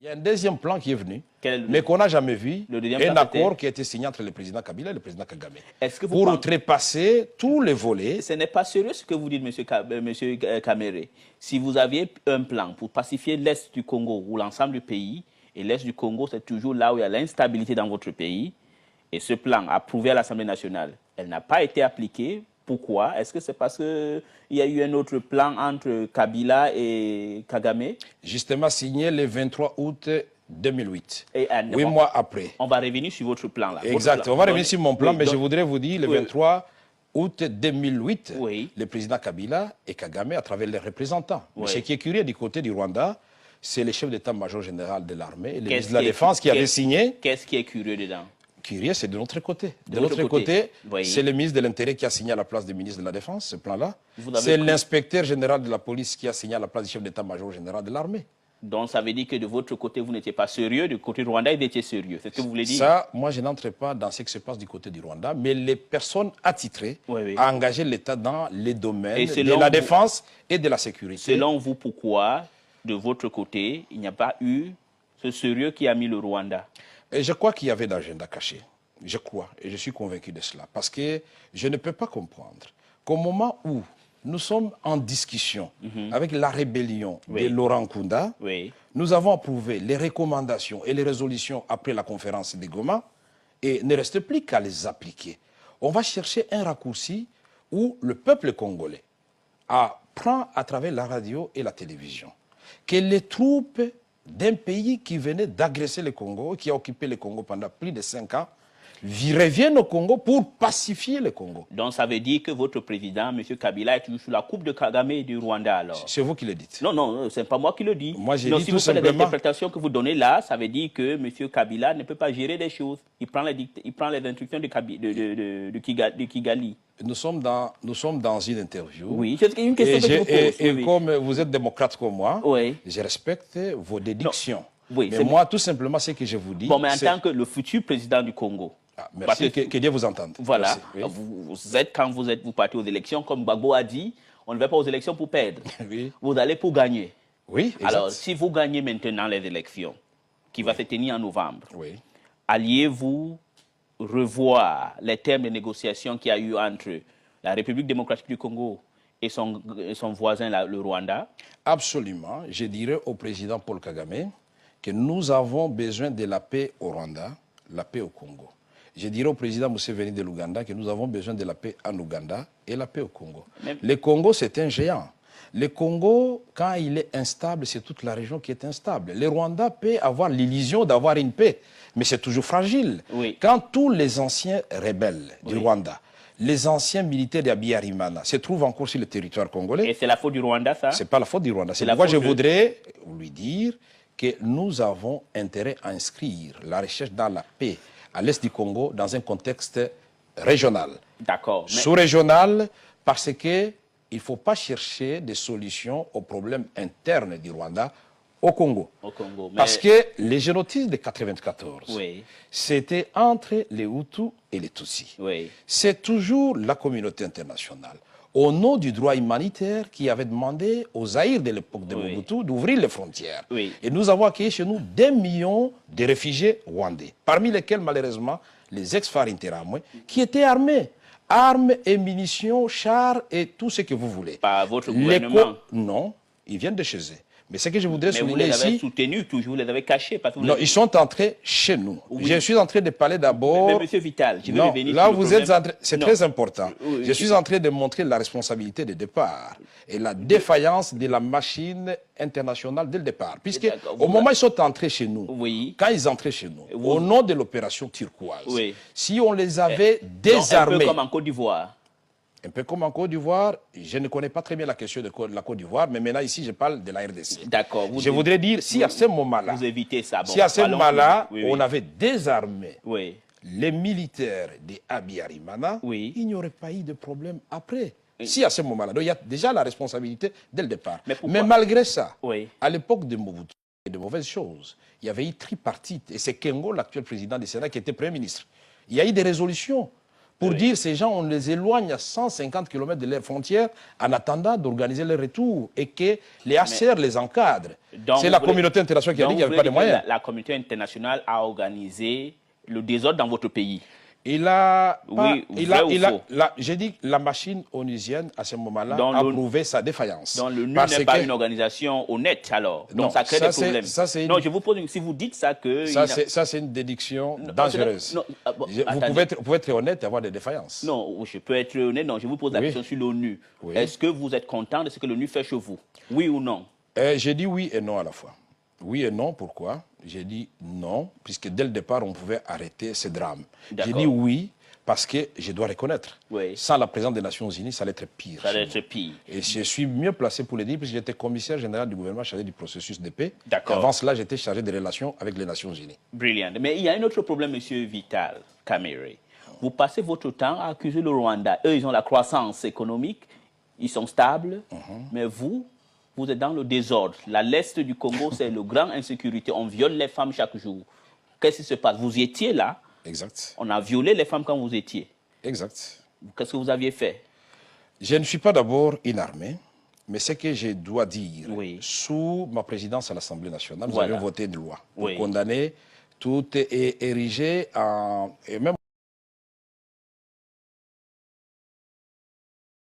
Il y a un deuxième plan qui est venu, mais qu'on n'a jamais vu, un accord qui a été signé entre le président Kabila et le président Kagame. Pour outrepasser tous les volets. Ce n'est pas sérieux ce que vous dites, monsieur Kamere. Si vous aviez un plan pour pacifier l'Est du Congo ou l'ensemble du pays, et l'Est du Congo, c'est toujours là où il y a l'instabilité dans votre pays, et ce plan approuvé à l'Assemblée nationale, elle n'a pas été appliquée. Pourquoi? Est-ce que c'est parce qu'il y a eu un autre plan entre Kabila et Kagame? Justement signé le 23 août 2008, 8 mois après. On va revenir sur votre plan là. Exact, on va revenir sur mon plan, mais je voudrais vous dire, le 23 août 2008, le président Kabila et Kagame, à travers les représentants. Mais ce qui est curieux du côté du Rwanda, c'est le chef d'état-major général de l'armée et le ministre de la Défense qui avait signé. Qu'est-ce qui est curieux dedans? Curieux, c'est de notre côté. De l'autre côté, c'est le ministre de l'Intérieur qui a signé à la place du ministre de la Défense, ce plan-là. C'est l'inspecteur général de la police qui a signé à la place du chef d'état-major général de l'armée. Donc ça veut dire que de votre côté, vous n'étiez pas sérieux, du côté rwandais, vous étiez sérieux. C'est ce que vous voulez dire? Ça, moi, je n'entre pas dans ce qui se passe du côté du Rwanda, mais les personnes attitrées ont engagé l'État dans les domaines de la défense et de la sécurité. Selon vous, pourquoi, de votre côté, il n'y a pas eu ce sérieux qui a mis le Rwanda? Et je crois qu'il y avait d'agenda caché. Je crois, et je suis convaincu de cela. Parce que je ne peux pas comprendre qu'au moment où nous sommes en discussion avec la rébellion de Laurent Nkunda, nous avons approuvé les recommandations et les résolutions après la conférence de Goma, et ne reste plus qu'à les appliquer. On va chercher un raccourci où le peuple congolais apprend à travers la radio et la télévision que les troupes d'un pays qui venait d'agresser le Congo, qui a occupé le Congo pendant plus de 5 ans, reviennent au Congo pour pacifier le Congo. Donc ça veut dire que votre président, M. Kabila, est toujours sous la coupe de Kagame et du Rwanda alors? C'est vous qui le dites. Non, non, c'est pas moi qui le dis. Moi, j'ai dit si tout vous faites simplement... l'interprétation que vous donnez là, ça veut dire que M. Kabila ne peut pas gérer des choses. Il prend les instructions de Kigali. Nous sommes dans une interview. Oui, c'est une question que je vous pose. Et comme vous êtes démocrate comme moi, je respecte vos déductions. Oui, mais moi, tout simplement, ce que je vous dis... Bon, mais en tant que le futur président du Congo... merci, que Dieu vous entende. Voilà, vous êtes, quand vous partez aux élections, comme Gbagbo a dit, on ne va pas aux élections pour perdre. Vous allez pour gagner. Oui, exact. Alors, si vous gagnez maintenant les élections, qui va se tenir en novembre, alliez-vous revoir les termes de négociation qu'il y a eu entre la République démocratique du Congo et son voisin, le Rwanda? Absolument. Je dirais au président Paul Kagame que nous avons besoin de la paix au Rwanda, la paix au Congo. Je dirais au président Museveni de l'Ouganda que nous avons besoin de la paix en Ouganda et la paix au Congo. Le Congo, c'est un géant. Le Congo, quand il est instable, c'est toute la région qui est instable. Le Rwanda peut avoir l'illusion d'avoir une paix, mais c'est toujours fragile. Quand tous les anciens rebelles du Rwanda, les anciens militaires d'Abiyarimana se trouvent encore sur le territoire congolais... Et c'est la faute du Rwanda, ça? C'est pas la faute du Rwanda. C'est pourquoi je voudrais lui dire que nous avons intérêt à inscrire la recherche dans la paix à l'est du Congo dans un contexte régional. D'accord. Sous-régional, parce qu'il ne faut pas chercher des solutions aux problèmes internes du Rwanda au Congo. Parce que les génocides de 1994, c'était entre les Hutus et les Tutsis. C'est toujours la communauté internationale, au nom du droit humanitaire, qui avait demandé aux Zaïre de l'époque de Mobutu d'ouvrir les frontières. Et nous avons accueilli chez nous 2 millions de réfugiés rwandais, parmi lesquels, malheureusement, les ex-FARC Interamwe, qui étaient armés. Armes et munitions, chars et tout ce que vous voulez. Par votre gouvernement? Non, ils viennent de chez eux. Mais ce que je voudrais souligner ici... Mais vous les avez soutenus toujours, vous les avez cachés. Non, ils sont entrés chez nous. Je suis en train de parler d'abord... Mais monsieur Vital, je vais revenir là sur vous êtes en train... C'est très important. Je suis en train de montrer la responsabilité de départ et la défaillance de la machine internationale dès le départ. Puisque au moment où ils sont entrés chez nous, quand ils entraient chez nous, au nom de l'opération turquoise, si on les avait désarmés... Un peu comme en Côte d'Ivoire. Un peu comme en Côte d'Ivoire, je ne connais pas très bien la question de la Côte d'Ivoire, mais maintenant ici je parle de la RDC. D'accord. Je voudrais dire, si à ce moment-là, vous évitez ça. Si à ce moment-là, on avait désarmé les militaires de Abiyarimana, il n'y aurait pas eu de problème après. Si à ce moment-là, donc il y a déjà la responsabilité dès le départ. Mais malgré ça, à l'époque de Mobutu, il y a de mauvaises choses. Il y avait eu tripartite, et c'est Kengo, l'actuel président du Sénat, qui était Premier ministre. Il y a eu des résolutions pour dire ces gens, on les éloigne à 150 km de leurs frontières en attendant d'organiser leur retour et que les HCR les encadrent. C'est la communauté internationale qui a dit qu'il n'y avait pas de moyens. La communauté internationale a organisé le désordre dans votre pays. J'ai dit que la machine onusienne, à ce moment-là, a prouvé sa défaillance. Donc l'ONU n'est pas une organisation honnête, alors. Non, donc ça crée des problèmes. Non, je vous pose, si vous dites ça que... Ça, c'est une déduction dangereuse. Vous pouvez être honnête et avoir des défaillances. Non, je peux être honnête. Non, je vous pose la question sur l'ONU. Oui. Est-ce que vous êtes content de ce que l'ONU fait chez vous? Oui ou non? J'ai dit oui et non à la fois. Oui et non, pourquoi? J'ai dit non, puisque dès le départ, on pouvait arrêter ce drame. J'ai dit oui, parce que je dois reconnaître, sans la présence des Nations Unies, ça allait être pire. Ça allait être pire. Et je suis mieux placé pour le dire, puisque j'étais commissaire général du gouvernement chargé du processus de paix. D'accord. Avant cela, j'étais chargé des relations avec les Nations Unies. Brilliant. Mais il y a un autre problème, M. Vital Kamerhe. Vous passez votre temps à accuser le Rwanda. Eux, ils ont la croissance économique, ils sont stables, mais vous êtes dans le désordre. L'Est du Congo, c'est le grand insécurité. On viole les femmes chaque jour. Qu'est-ce qui se passe? Vous étiez là. Exact. On a violé les femmes quand vous étiez. Exact. Qu'est-ce que vous aviez fait? Je ne suis pas d'abord inarmé, mais ce que je dois dire, sous ma présidence à l'Assemblée nationale, nous avions voté une loi pour condamner tout et ériger en... Et même